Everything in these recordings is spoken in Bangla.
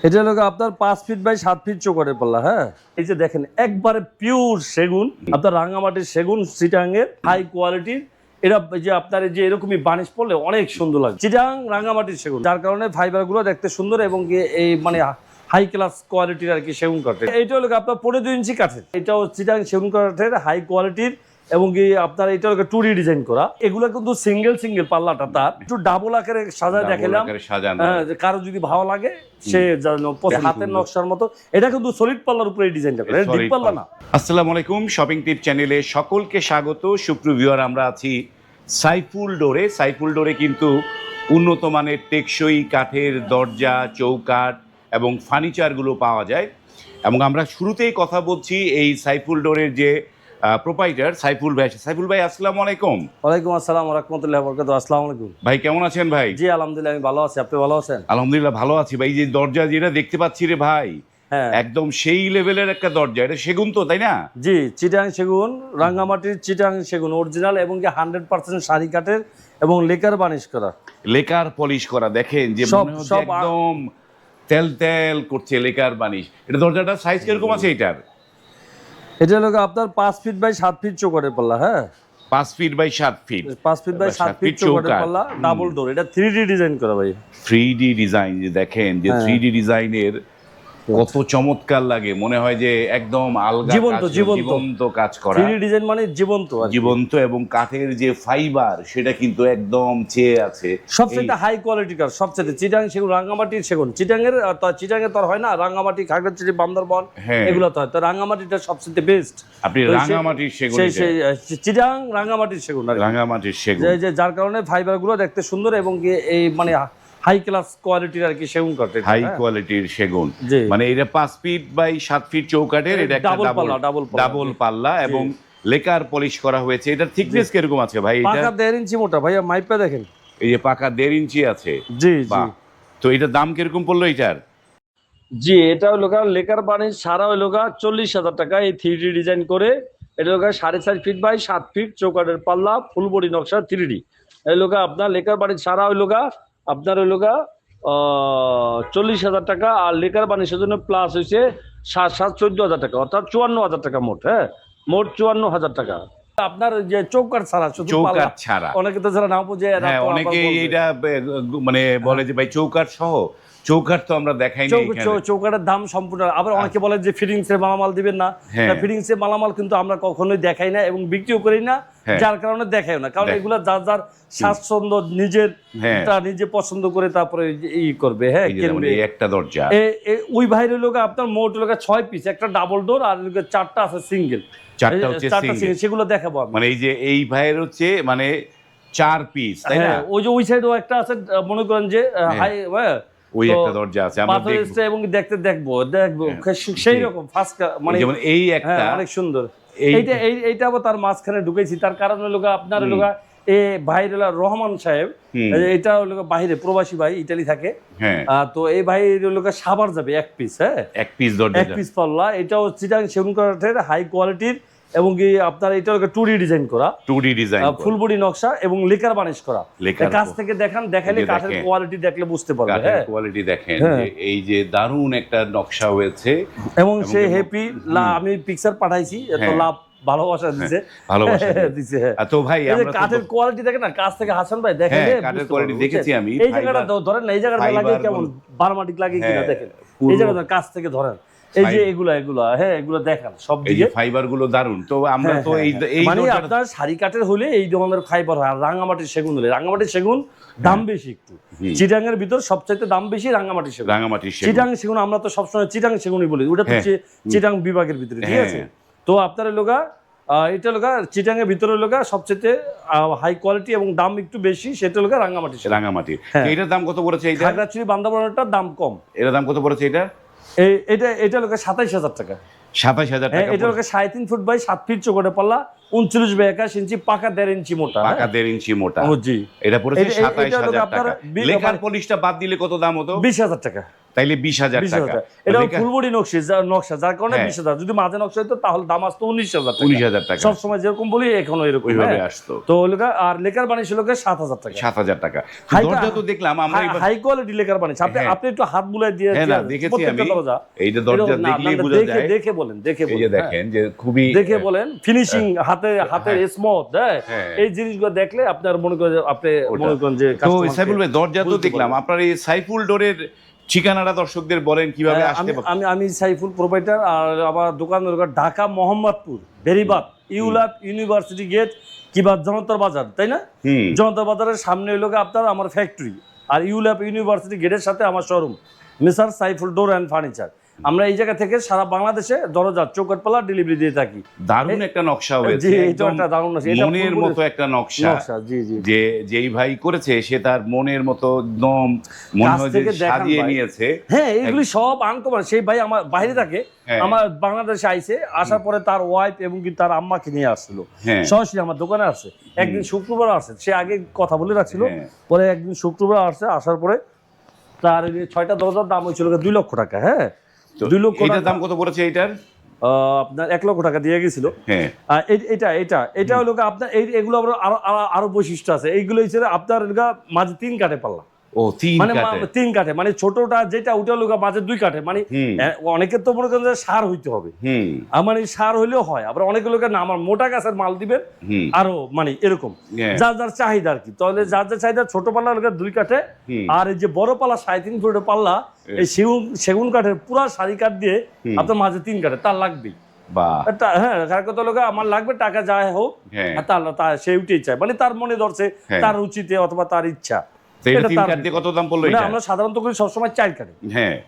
এটা হলো আপনার 5 ফিট বাই 7 ফিট চৌকাঠের পাল্লা। হ্যাঁ, এই যে দেখেন একবারে পিওর সেগুন, আপনার রাঙ্গামাটির সেগুন, চিটাঙ্গের হাই কোয়ালিটির। এটা যে আপনার এই যে এরকমই বানিশ পড়লে অনেক সুন্দর লাগে। চিটাং রাঙ্গামাটির সেগুন, যার কারণে ফাইবার গুলো দেখতে সুন্দর এবং এই মানে হাই ক্লাস কোয়ালিটির আর কি সেগুন কাঠের। এইটা হলো আপনার 15-2 ইঞ্চি কাঠের। এটাও চিটাং সেগুন কাঠের হাই কোয়ালিটির এবং কি আপনার এটা হলো 2D ডিজাইন করা। এগুলো কিন্তু সিঙ্গেল পাল্লাটা তার একটু ডাবল আকারে সাজায় দেখালাম। কারো যদি ভালো লাগে সে হাতের নকশার মতো। এটা কিন্তু সলিড পাল্লার উপরে এই ডিজাইনটা করে, ডিপ পাল্লা না। আসসালামু আলাইকুম, শপিং টিপ চ্যানেলে সকলকে স্বাগত। সুপ্রিয় ভিউয়ার, আমরা আছি সাইফুল ডোরে। সাইফুল ডোরে কিন্তু উন্নত মানের টেকসই কাঠের দরজা, চৌকাঠ এবং ফার্নিচারগুলো পাওয়া যায়। এবং আমরা শুরুতেই কথা বলছি এই সাইফুল ডোরের যে প্রোপাইটার সাইফুল ভাই। সাইফুল ভাই, আসসালামু আলাইকুম। ওয়ালাইকুম আসসালাম ওয়া রাহমাতুল্লাহি ওয়া বারাকাতুহু। আসসালামু আলাইকুম ভাই, কেমন আছেন ভাই? জি আলহামদুলিল্লাহ, আমি ভালো আছি। আপনি ভালো আছেন? আলহামদুলিল্লাহ ভালো আছি ভাই। যে দরজা যেটা দেখতে পাচ্ছি রে ভাই, হ্যাঁ একদম সেই লেভেলের একটা দরজা। এটা সেগুন তো, তাই না? জি, চিটাং সেগুন, রাঙ্গামাটির চিটাং সেগুন অরিজিনাল এবং কি 100% শাড়ি কাঠের এবং লেকার বানিশ করা, লেকার পলিশ করা। দেখেন যে মনে হচ্ছে একদম তেল তেল করছে লেকার বানিশ। এটা দরজাটার সাইজ কিরকম আছে এটার? এটা হলো আপনার 5 ফিট বাই 7 ফিট চৌকাঠের পাল্লা। হ্যাঁ, 5 feet by 7 feet, 5 feet by 7 feet চৌকাঠের পাল্লা, ডাবল ডোর। এটা 3D ডিজাইন করা ভাই। 3D ডিজাইন, যে দেখেন যে 3D ডিজাইনের কত চমৎকার লাগে। মনে হয় যে একদম আলগা জীবন্ত কাজ করা। 3D ডিজাইন মানে জীবন্ত জীবন্ত, এবং কাঠের যে ফাইবার সেটা কিন্তু একদম চেয়ে আছে। সবচেয়ে হাই কোয়ালিটি কাঠ, সবচেয়ে চিটাং সেগুন, রাঙ্গামাটির সেগুন। চিটাং এর তো হয় না, রাঙ্গামাটি, খাগড়াছড়ি, বান্দরবান এগুলো তো হয়। তো রাঙ্গামাটিটা সবচেয়ে বেস্ট। আপনি রাঙ্গামাটির সেগুন, চিটাং রাঙ্গামাটির সেগুন, রাঙ্গামাটির সেগুন, যার কারণে ফাইবার গুলো দেখতে সুন্দর এবং এই মানে হাই ক্লাস কোয়ালিটির আর কি সেগুন কাঠের, হাই কোয়ালিটির সেগুন। মানে এটা 5 ফিট বাই 7 ফিট চৌকাঠের, এটা একটা ডাবল পাল্লা এবং লেকার পলিশ করা হয়েছে। এটার থিকনেস কিরকম আছে ভাই? এটা পাকা 1.5 ইঞ্চি মোটা ভাইয়া, মাইপা দেখেন। এই যে পাকা 1.5 ইঞ্চি আছে। জি জি। তো এটার দাম কিরকম পড়লো এটার? জি, এটা হলো লেকার বানিশ সারা হলো 40,000 টাকা। এই 3D ডিজাইন করে এটা হলো 4.5 ফিট বাই 7 ফিট চৌকাঠের পাল্লা, ফুল বডি নকশা 3D। এই হলো আপনার লেকার বানিশ সারা হলো আপনার হলো 40,000 টাকা। আর লেকার বানিশের জন্য প্লাস হয়েছে 14,000 টাকা, অর্থাৎ 54,000 টাকা মোট। হ্যাঁ, মোট 54,000 টাকা। আপনার যে চৌকাঠ ছাড়া, শুধু চৌকাঠ ছাড়া, অনেকে তো যারা নাও বুঝে, হ্যাঁ অনেকেই এটা মানে বলে যে ভাই চৌকাঠ সহ। চৌকাঠ তো আমরা দেখাই না এখানে। চৌকাঠের দাম সম্পূর্ণ। আবার অনেকে বলে যে ফিটিংস এর মালামাল দিবেন না। ফিটিংস এর মালামাল কিন্তু আমরা কখনোই দেখাই না এবং বিক্রিও করি না, যার কারণে দেখাইও না। কারণ এগুলা যার যার স্বাচ্ছন্দ্য, নিজে পছন্দ করে তারপরে ই করবে। হ্যাঁ, একটা দরজা ওই ভাইয়ের লোক আপনার মোট 6 পিস, একটা ডাবল ডোর আর 4টা আছে সিঙ্গেল। 4টা হচ্ছে সিঙ্গেল, সেগুলো দেখাবো। মানে এই যে এই ভাইয়ের হচ্ছে মানে 4 পিস, তাই না? ওই যে ওই সাইডেও একটা আছে, মনে করেন যে হাই, ওই একটা দরজা আছে, আমরা দেখব এবং দেখবো সেই রকম ফার্স্ট, মানে যেমন এই একটা অনেক সুন্দর। এইটা আবার তার মাঝখানে ঢুকেছি, তার কারণ হলো আপনার হলো ভাইয়ের রহমান সাহেব। এটা হলো বাইরে প্রবাসী ভাই, ইতালি থাকে। তো এই ভাইয়ের হলো সাভার যাবে 1 পিস। হ্যাঁ, 1 পিস দরজা, 1 পিস পাল্লা। এটাও চিটাং সেগুন কাঠের হাই কোয়ালিটির এবং কি আপনার এটা 2D ডিজাইন করা, 2D ডিজাইন, ফুল বডি নকশা এবং লেকার বানিশ করা। কাছ থেকে দেখালে কাঠের কোয়ালিটি দেখলে বুঝতে পারবে। কাঠের কোয়ালিটি দেখেন যে এই যে দারুণ একটা নকশা হয়েছে এবং সে হ্যাপি। আমি পিকচার পাঠাইছি, এত লাভ ভালোবাসা দিছে। তো ভাই আমরা কাঠের কোয়ালিটি দেখেন না, কাছ থেকে হাসান ভাই দেখেন, কাঠের কোয়ালিটি দেখেছি আমি। এই জায়গাটা ধরেন না, এই জায়গাটা লাগে কেমন বারমাটিক লাগে কিনা দেখেন। এই জায়গাটা কাছ থেকে ধরেন, এই যে এগুলা হ্যাঁ, এগুলো দেখেন সব দিকে ফাইবার গুলো দারুণ। তো আমরা তো এই মানে আপনার শাড়ি কাঠের হলে এই ধরনের ফাইবার হয়। আর রাঙ্গামাটির সেগুন হলে, রাঙ্গামাটির সেগুন দাম বেশি একটু। চিটাং এর ভিতর সবচাইতে দাম বেশি রাঙ্গামাটির সেগুন। চিটাং সেগুন আমরা তো সবসময় চিটাং সেগুনই বলি, ওটা তো চিটাং বিভাগের ভিতরে, ঠিক আছে? তো আপনার এটা চিটাং এর ভিতরে সবচেয়ে হাই কোয়ালিটি এবং দাম একটু বেশি, সেটা রাঙ্গামাটি। এটার দাম কত পড়েছে? এইটা খাগড়াছড়ি বান্দরবানটার দাম কম। এটার দাম কত পড়েছে? এটা 27,000 টাকা। 27,000 টাকা। এটা 3.5 ফুট বাই 7 ফিট চৌকাঠের পাল্লা, 39 বাই 21 ইঞ্চি, পাকা 1.5 ইঞ্চি মোটা। পাকা 1.5 ইঞ্চি মোটা। জি, এটা পড়েছে 27,000 টাকা। লেকার পলিশটা বাদ দিলে কত দাম হতো? 20,000 টাকা। তাইলে 20,000 টাকা। এটা ফুল বডি নকশা, যার কারণে 20,000। যদি মাঝে নকশা হতো তাহলে দাম আসতো 19,000 টাকা। 19,000 টাকা সবসময় যেরকম বলি এখনো এরকম ওইভাবে আসতো। তো আর লেকার বানিশ হলো 7,000 টাকা। 7,000 টাকা। দরজা তো দেখলাম আমরা হাই কোয়ালিটি লেকার বানিশ। আপনি একটু হাত বুলাই দিয়ে দেখেছি আমি। এইটা দরজা দেখলেই বোঝা যায়। দেখে বলেন এই যে দেখেন যে খুবই দেখে বলেন ফিনিশিং, হাতের স্মুথ। এই জিনিসগুলো দেখলে আপনার মনে করেন যে তো সাইফুল ভাই দরজা তো দেখলাম, আপনার এই সাইফুল ডোরের ঠিকানাটা দর্শকদের বলেন কিভাবে আসতে পারে। আমি সাইফুল প্রোপাইটার, আর আমার দোকান ঢাকা মোহাম্মদপুর বেরিবাদ ইউলাপ ইউনিভার্সিটি গেট কিংবা জনতার বাজার, তাই না? জনতার বাজারের সামনে হলো আপনার আমার ফ্যাক্টরি, আর ইউলাপ ইউনিভার্সিটি গেটের সাথে আমার showroom mister Saiful door and furniture. আমরা এই জায়গা থেকে সারা বাংলাদেশে দরজা চৌকাঠ পাল্লা ডেলিভারি দিয়ে থাকি। দারুণ একটা নকশা হয়েছে, মনের মতো একটা নকশা। যে যেই ভাই করেছে সে তার মনের মতো একদম মনে হয় যে সাজিয়ে নিয়েছে। হ্যাঁ, এগুলি সব আনকমন। সেই ভাই আমার বাইরে থাকে, আমার বাংলাদেশে আইছে, আসার পরে তার ওয়াইফ এবং কি তার আম্মাকে নিয়ে আসছিল, সরাসরি আমার দোকানে আসছে। একদিন শুক্রবার আসছে, সে আগে কথা বলে রাখছিল, পরে একদিন শুক্রবার আসছে, আসার পরে তার 6টা দরজার দাম হয়েছিল 2 লক্ষ টাকা। হ্যাঁ, 2 লক্ষ টাকা। দাম কত পড়েছে এইটার? আপনার 1 লক্ষ টাকা দিয়ে গেছিল। এটা হলো আপনার এগুলো আরো বৈশিষ্ট্য আছে। এইগুলো হচ্ছে আপনার মাঝে 3 কাঠে পাল্লা। ও 3 কাঠে, মানে ছোটটা যেটা ওটা হলো মাঝে 2 কাঠে। মানে অনেকের তো মনে করেন যে সার হইতে হবে, আমার এই সার হইলেও হয়। আবার অনেক লোকের না আমার মোটা গাছের মাল দিবেন আরো, মানে এরকম যার যার চাহিদা আর কি। তাহলে যার যার চাহিদা ছোট পাল্লা লোকের 2 কাঠে, আর এই যে বড় পাল্লা 3.5 ফুটের পাল্লা এই সেগুন কাঠের পুরা সারি কাঠ দিয়ে আপনার মাঝে 3 কাঠে তার লাগবেই। হ্যাঁ, কত লোক আমার লাগবে, টাকা যায় হোক, তার সে উঠেই চায়, মানে তার মনে ধরছে, তার রুচিতে অথবা তার ইচ্ছা। আমরা সাধারণত করি সবসময় 4 কাঠে।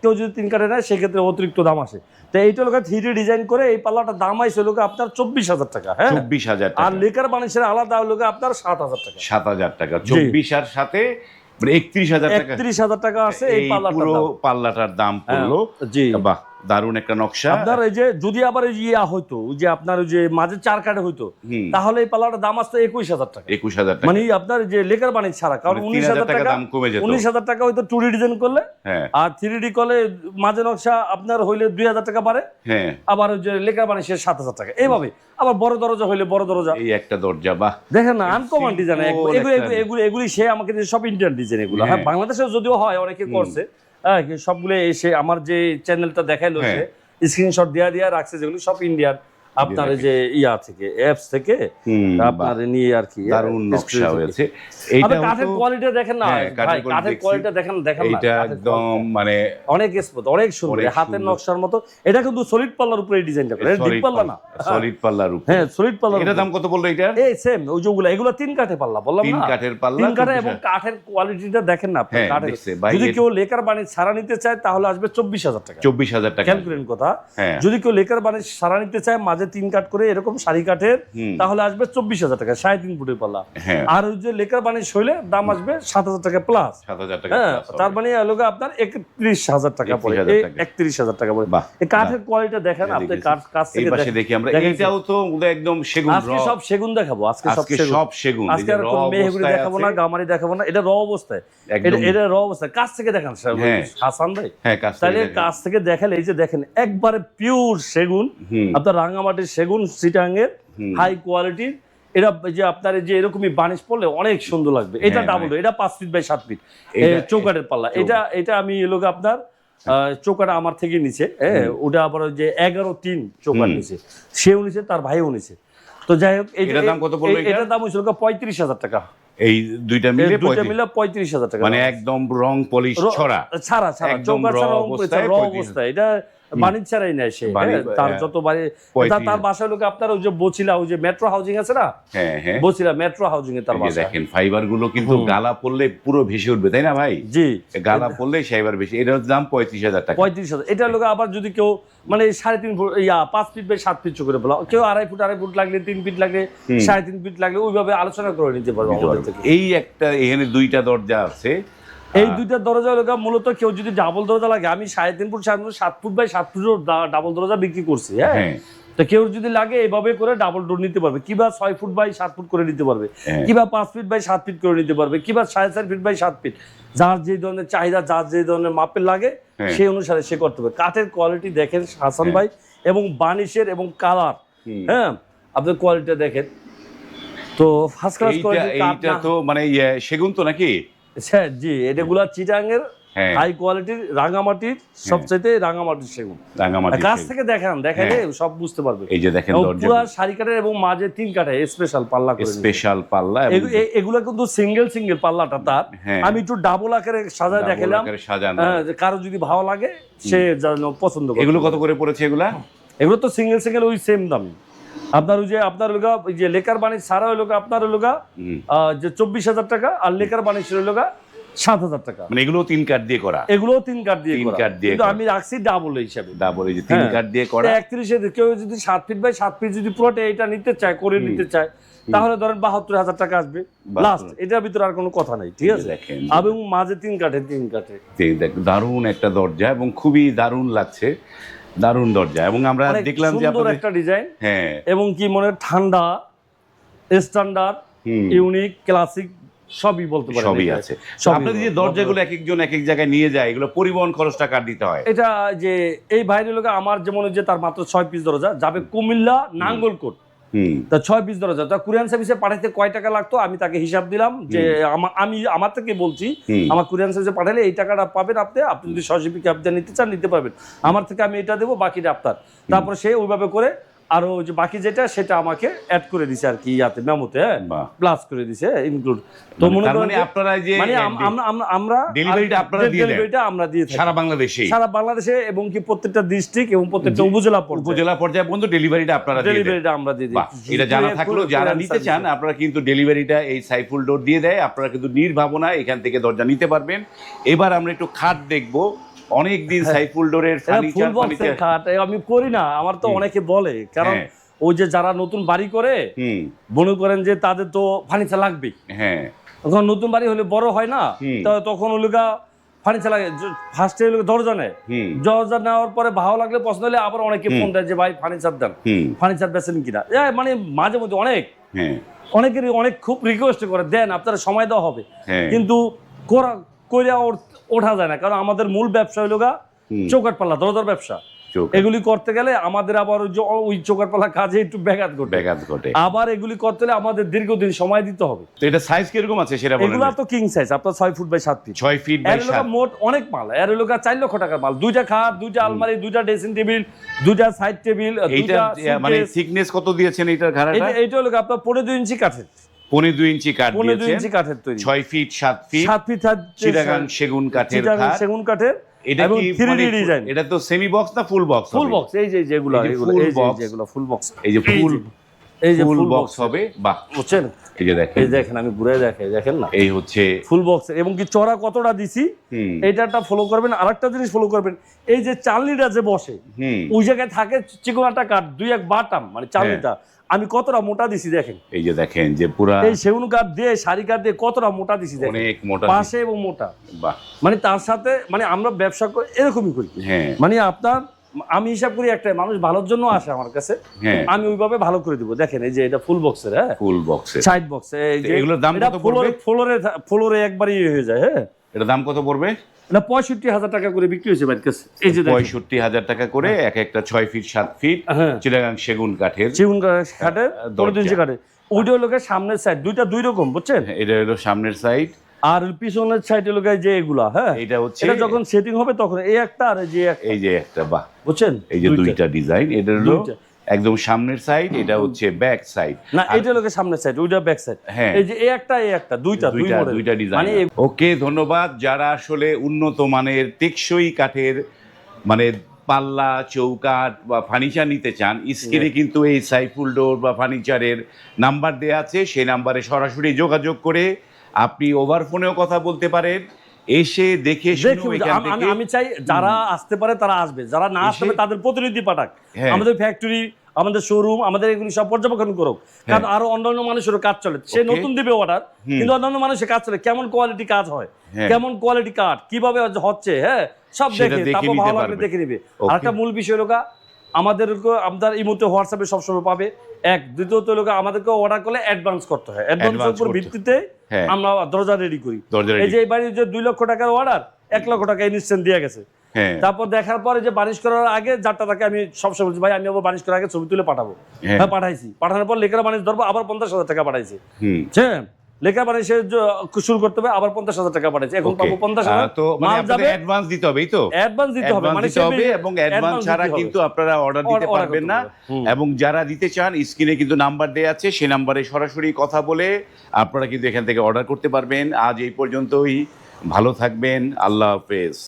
কেউ যদি 3 কাঠে নেয় সেক্ষেত্রে অতিরিক্ত দাম আসে। তো এইটা লোক 3D ডিজাইন করে এই পাল্লাটার দাম আইছে লোক আপনার 24,000 টাকা। হ্যাঁ, 24,000 টাকা। আর লেকার বানিশের আলাদা লোক আপনার 7,000 টাকা। 7,000 টাকা 24 এর সাথে 31,000 টাকা। 31,000 টাকা আছে এই পাল্লাটার দাম পড়লো। জি, বাহ, দারুণ একটা নকশা। আপনার এই যে যদি আবার ইয়া হইতো, যে আপনার ওই যে মাঝে 4 কাঠে হইতো, তাহলে এই পাল্লাটার দাম আসতো 21,000 টাকা। 21,000 টাকা, মানে আপনার যে লেকার বানিশ ছাড়া, কারণ 19,000 টাকা দাম কমে যেত। 19,000 টাকা হইতো 2D ডিজাইন করলে, আর 3D করলে মাঝে নকশা আপনার হইলে 2,000 টাকা বাড়ে। আবার ওই যে লেকার বানিশের 7,000 টাকা এইভাবে। আবার বড় দরজা হইলে বড় দরজা, এই একটা দরজা, বাহ, দেখেন না, আনকমন ডিজাইন। এগুলি সে আমাকে সব ইন্ডিয়ান ডিজাইন এগুলো। হ্যাঁ, বাংলাদেশে যদিও হয়, অনেকে করছে। হ্যাঁ, সবগুলো এসে আমার যে চ্যানেলটা দেখাইলো, স্ক্রিনশট দিয়া রাখছে, যেগুলো সব ইন্ডিয়ান আপনার যে ইয়া থেকে অ্যাপস থেকে আপনার নিয়ে আর কি। দারুণ নকশা হয়েছে। এইটা কাঠের কোয়ালিটি দেখেন না ভাই, কাঠের কোয়ালিটি দেখেন না, এটা একদম মানে অনেক স্মুথ, অনেক সুন্দর, হাতের নকশার মতো। এটা কিন্তু সলিড পাল্লার উপরে এই ডিজাইনটা করে, ডিপ পাল্লা না, সলিড পাল্লার উপরে। হ্যাঁ, সলিড পাল্লা। এটার দাম কত বললো এটা? এই সেম ওই যেগুলো, এগুলো 3 কাঠে পাল্লা বললাম না, 3 কাঠের পাল্লা, 3 কাঠে। এবং কাঠের কোয়ালিটিটা দেখেন না আপনি। কাঠের যদি কেউ লেকার বানিশ ছাড়া নিতে চায় তাহলে আসবে 24,000 টাকা। 24,000 টাকা ক্যালকুলেট কথা। যদি কেউ লেকার বানিশ ছাড়া নিতে চায় মাঝে 3 কাঠ করে এরকম সারি কাঠের, তাহলে আসবে 24,000 টাকা, 3.5 ফুটের পাল্লা। আর ওই যে লেকার বানিশ হইলে দাম আসবে 7,000 টাকা প্লাস। 7,000 টাকা, তার মানে লোকে আপনার 31,000 টাকা পড়ে, 31,000 টাকা পড়ে। এই কাঠের কোয়ালিটি দেখেন আপনি, কাছ থেকে দেখি আমরা। এটাও তো একদম সেগুন। আজকে সব সেগুন দেখাবো, আজকে সব সেগুন। আজকে আর কোন মেহগুলি দেখাবো না, গামারি দেখাবো না, এটা র অবস্থায়, এটা র অবস্থায়। কাছ থেকে দেখান হাসান ভাই। তাহলে কাছ থেকে দেখালে এই যে দেখেন একবারে পিওর সেগুন, আপনার রাঙ্গামাটির সেগুন, চিটাঙ্গের হাই কোয়ালিটির। এটা যে আপনার যে এরকমই বানিশ পড়লে অনেক সুন্দর লাগবে। এটা ডাবল, এটা 5 ফিট বাই 7 ফিট চৌকাঠের পাল্লা। এটা আমি এলোকে আপনার চৌকাটা আমার থেকে নিচে। ওটা আবার ওই যে 11-3 চৌকাট নিচে, সেও নিচে, তার ভাইও নিচে। তো যাই হোক, এটার দাম কত বললো? এটার দাম হয়েছিল 35,000 টাকা। এই দুইটা মিলে 35,000 টাকা। মানে একদম রং পলিশ ছাড়া চৌকাঠ ছাড়া র অবস্থায়। এটা বাণিজ্য ছাড়াই নেয় সে। তার যত বাড়ি, তার বাসায় লোক আপনার ওই যে বছিলা, ওই যে মেট্রো হাউজিং আছে না, বছিলা মেট্রো হাউজিং এ তার বাসা। দেখেন ফাইবার গুলো কিন্তু গালা পড়লে পুরো ভেসে উঠবে, তাই না ভাই? জি, গালা পড়লে ফাইবার বেশি। এটার দাম 35,000 টাকা। 35,000। এটা লোক আবার যদি কেউ মানে 3.5 ফুট 5 ফিট বাই 7 ফিট করে বলা, কেউ 2.5 ফুট লাগলে, 3 ফিট লাগলে, 3.5 ফিট লাগলে, ওইভাবে আলোচনা করে নিতে পারবে আমাদের থেকে। এই একটা এখানে 2টা দরজা আছে। এই 2টা দরজা লোক মূলত কেউ যদি ডাবল দরজা লাগে, আমি 3.5 foot 7 foot by 7 foot double দরজা বিক্রি করছি। হ্যাঁ, তো কেউ যদি লাগে এইভাবে করে ডাবল ডোর নিতে পারবে, কিবা 6 ফুট বাই 7 ফুট করে নিতে পারবে, কিবা 5 ফিট বাই 7 ফিট করে নিতে পারবে, কিবা 4.5 ফিট বাই 7 ফিট, যার যে ধরনের চাহিদা, যার যে ধরনের মাপের লাগে সেই অনুসারে সে করতে পারবে। কাঠের কোয়ালিটি দেখেন হাসান ভাই, এবং বানিশের এবং কালার, হ্যাঁ আপনার কোয়ালিটি দেখেন তো ফার্স্ট ক্লাস কোয়ালিটি। এইটা তো মানে সেগুন তো নাকি? হ্যাঁ জি, এটাগুলা চিটাঙ্গের হাই কোয়ালিটির রাঙামাটির, সবচাইতে রাঙামাটির সেগুন। কাছ থেকে দেখালে সব বুঝতে পারবে। এই যে দেখেন পুরো সারি কাঠের এবং মাঝে 3 কাঠে স্পেশাল পাল্লা করে, স্পেশাল পাল্লা। এগুলা কিন্তু সিঙ্গেল পাল্লাটা তার, আমি একটু ডাবল আকারে সাজায় দেখালাম, কারো যদি ভালো লাগে সে যেন পছন্দ করে। এগুলো কত করে পড়েছে এগুলা? এগুলো তো সিঙ্গেল ওই সেম দাম। আপনার ওই যে আপনার লোকা ওই যে লেকার বানিশ সারা ওই লোকা আপনার লোকা যে 24,000 টাকা, আর লেকার বানিশের লোকা 7,000 টাকা। মানে এগুলো 3 কাঠ দিয়ে করা? এগুলো 3 কাঠ দিয়ে করা, কিন্তু আমি রাখছি ডাবল হিসাবে। ডাবল এই যে 3 কাঠ দিয়ে করা। 31 কেউ যদি 7 ফিট বাই 7 ফিট যদি পুরোটা এটা নিতে চায়, করে নিতে চায়, তাহলে ধরেন 72,000 টাকা আসবে লাস্ট। এটার ভিতরে আর কোনো কথা নাই, ঠিক আছে? এবং মাঝে 3 কাঠে দারুণ একটা দরজা এবং খুবই দারুণ লাগছে, দারুণ দরজা। এবং আমরা দেখলাম যে আপনাদের একটা ডিজাইন, হ্যাঁ, এবং কি মনে ঠান্ডা, স্ট্যান্ডার্ড, ইউনিক, ক্লাসিক সবই বলতে পারেন, সবই আছে। আপনাদের যে দরজাগুলো এক একজন এক এক জায়গায় নিয়ে যায়, এগুলো পরিবহন খরচটা কার দিতে হয়? এটা যে এই ভাইয়ের লোক আমার যেমন যে তার মাত্র 6 পিস দরজা যাবে কুমিল্লা নাঙ্গলকোট, তা 6 পিস দরজা, তা কুরিয়ান সার্ভিসে পাঠাইতে কয় টাকা লাগতো আমি তাকে হিসাব দিলাম, যে আমি আমার থেকে বলছি আমার কুরিয়ান সার্ভিসে পাঠালে এই টাকাটা পাবেন আপনি যদি সরাসরি পিকআপ দিয়ে নিতে চান নিতে পারবেন, আমার থেকে আমি এটা দেবো, বাকিটা আপনার। তারপরে সে ওইভাবে করে আরো যে বাকি যেটা সেটা আমাকে অ্যাড করে দিছে আর কি, ইয়াতে মেমোতে, হ্যাঁ প্লাস করে দিছে ইনক্লুড। তো মনে করেন আপনারা যে মানে আমরা ডেলিভারিটা আপনারা দিয়ে দেন, ডেলিভারিটা আমরা দিয়ে থাকি সারা বাংলাদেশে এবং কি প্রত্যেকটা ডিস্ট্রিক্ট এবং প্রত্যেকটা উপজেলা পর্যায়ে পর্যন্ত ডেলিভারিটা আপনারা দিয়ে দেন। ডেলিভারিটা আমরা দিয়ে দিই। এটা জানা থাকলো, যারা নিতে চান আপনারা কিন্তু ডেলিভারিটা এই সাইফুল ডোর দিয়ে দেয়, আপনারা কিন্তু নির্ভাবনায় এখান থেকে দরজা নিতে পারবেন। এবার আমরা একটু খাট দেখবো। অনেকদিন সাইফুল ডোরের ফার্নিচার খাট আমি করি না, আমার তো অনেকে বলে, কারণ ওই যে যারা নতুন বাড়ি করে মনে করেন যে তাদের তো ফার্নিচার লাগবে, হ্যাঁ তখন নতুন বাড়ি হলে বড় হয় না, তখন ওগুলা ফার্নিচার লাগে। ফার্স্টে দরজা নেয়, দরজা নেওয়ার পরে ভালো লাগলে পছন্দ হলে আবার অনেকে ফোন দেয় যে ভাই ফার্নিচার দেন, ফার্নিচার বেচেন কিনা। মানে মাঝে মধ্যে অনেকেরই অনেক খুব রিকোয়েস্ট করে দেন, আপনারা সময় দেওয়া হবে, কিন্তু কইরা ওঠা যায় না, কারণ আমাদের মূল ব্যবসা হইল চৌকাঠ পাল্লা দরজার ব্যবসা। এগুলি করতে গেলে আমাদের আবার ওই চৌকাঠ পাল্লা কাজে একটু ব্যাঘাত ঘটে, আবার এগুলি করতে হলে আমাদের দীর্ঘদিন সময় দিতে হবে। তো এটা সাইজ কিরকম আছে সেটা বলেন? এগুলো তো কিং সাইজ, আপনার 6 foot by 7 feet. 6 feet by 7 মোট অনেক মাল, এর হলো 4 লক্ষ টাকার মাল, 2টা খাট, 2টা আলমারি, 2টা ড্রেসিং টেবিল, 2টা সাইড টেবিল। এইটা মানে থিকনেস কত দিয়েছেন এটার ঘাড়াটা? এইটা হলো আপনার 15.2 ইঞ্চি কাঠের, 15.2 ইঞ্চি কাঠ দিয়েছেন, 15.2 ইঞ্চি কাঠের তৈরি, 6 ফিট 7 ফিট চিটাগাং সেগুন কাঠের খাট, সেগুন কাঠের। এটা কি 3D ডিজাইন? এটা তো সেমি বক্স না ফুল বক্স? Full box. এই যে যেগুলো ফুল বক্স, এই যে ফুল বক্স হবে। বাহ, বুঝছেন? এই যে দেখেন, এই দেখেন আমি ঘুরে দেখাই, দেখেন না, এই হচ্ছে ফুল বক্স। এবং কি চড়া কতটা দিছি এটা একটা ফলো করবেন। আরেকটা জিনিস ফলো করবেন, এই যে চালনিটা যে বসে ওই জায়গায় থাকে চিকন একটা কাঠ, 2-1 বাটাম, মানে চালনিটা আমি কতটা মোটা দিছি দেখেন। এই যে দেখেন যে পুরা এই সেগুন কাঠ দিয়ে সারি কাঠ দিয়ে কতটা মোটা দিছি দেখেন, অনেক মোটা পাশে এবং মোটা। বাহ, মানে তার সাথে মানে আমরা ব্যবসা করে এরকমই করি, মানে আপনার আমি হিসাব করি একটাই, মানুষ ভালোর জন্য আসে আমার কাছে, আমি ওইভাবে ভালো করে দিব। দেখেন এই যে এটা ফুল বক্সের, হ্যাঁ ফুল বক্সের সাইড বক্স। এগুলোর দাম কত পড়বে? ফ্লোরে একবারই হয়ে যায়। হ্যাঁ এটার দাম কত পড়বে? এটা 65,000 টাকা করে বিক্রি হয়েছে বাড়ির কাছে। এই যে 65,000 টাকা করে এক একটা 6 ফিট 7 ফিট চিটাগাং সেগুন কাঠের 15 ইঞ্চি কাঠের। ওইটা হলো সামনের সাইড, দুইটা দুই রকম, বুঝছেন? এটা হলো সামনের সাইড, আর পিছনের সাইড হলো যে এগুলা, হ্যাঁ এটা হচ্ছে এটা যখন সেটিং হবে তখন এই একটা আর এই যে একটা। বাহ, বুঝছেন? এই যে দুইটা ডিজাইন, এটা হলো একদম সামনের সাইড, এটা হচ্ছে ব্যাক সাইড। না, এটা হলো সামনের সাইড, ওইটা ব্যাক সাইড। এই যে এই একটা দুইটা ডিজাইন। ওকে, ধন্যবাদ। যারা আসলে উন্নত মানের টেকসই কাঠের মানে পাল্লা, চৌকাঠ বা ফার্নিচার নিতে চান, স্ক্রিনে কিন্তু এই সাইফুল ডোর বা ফার্নিচারের নাম্বার দেওয়া আছে, সেই নাম্বারে সরাসরি যোগাযোগ করে আপনি ওভার ফোনেও কথা বলতে পারেন, এসে দেখে আমি চাই যারা আসতে পারে তারা আসবে, যারা না আসতে পারে তাদের প্রতিনিধি পাঠাক, আমাদের ফ্যাক্টরি, আমাদের শোরুম, আমাদের এগুলি সব পর্যবেক্ষণ করুক, কারণ আরো অন্যান্য মানুষেরও কাজ চলে। সে নতুন দিবে অর্ডার, কিন্তু অন্যান্য মানুষের কাজ চলে, কেমন কোয়ালিটি কাজ হয়, কেমন কোয়ালিটি কাঠ কিভাবে হচ্ছে, হ্যাঁ সব দেখে তারপর ভালো লাগলে দেখে নিবে। আর একটা মূল বিষয় হলো আমাদেরকে আপনার এই মুহূর্তে হোয়াটসঅ্যাপে সবসময় পাবে। এক, দ্বিতীয়ত লোক আমাদেরকে অর্ডার করলে অ্যাডভান্স করতে হয়, অ্যাডভান্সের উপর ভিত্তিতে হ্যাঁ। আমরা দরজা রেডি করি। দরজা এই যে এই বাড়ির যে 2 লক্ষ টাকার অর্ডার, 1 লক্ষ টাকা ইনস্ট্যান্ট দিয়ে গেছে। হ্যাঁ তারপর দেখার পরে যে বানিশ করার আগে যারটা তাকে আমি সবসময় বলছি, ভাই আমি আবার বানিশ করার আগে ছবি তুলে পাঠাবো। হ্যাঁ। হ্যাঁ পাঠাইছি, পাঠানোর পর লেখার বানিশ ধরবো, আবার 50,000 টাকা পাঠাইছি। হুম হ্যাঁ, লেখা বানিশে শুরু করতে হবে, আবার 50,000 টাকা পাঠাইছি। এখন পাবো 50,000। তো মানে মাল আপনাদের যাবে, অ্যাডভান্স দিতে হবে, এই তো অ্যাডভান্স দিতে হবে, অ্যাডভান্স মানে দিতে হবে সে এবং অ্যাডভান্স ছাড়া দিতে হবে। কিন্তু আপনারা অর্ডার দিতে order পারবেন করতে না। হবে। হুম। এবং যারা দিতে চান স্ক্রিনে কিন্তু নাম্বার দেওয়া আছে, সেই নাম্বারে সরাসরি কথা বলে আপনারা কিন্তু এখান থেকে অর্ডার করতে পারবেন। আজ এই পর্যন্তই, ভালো থাকবেন, আল্লাহ হাফেজ।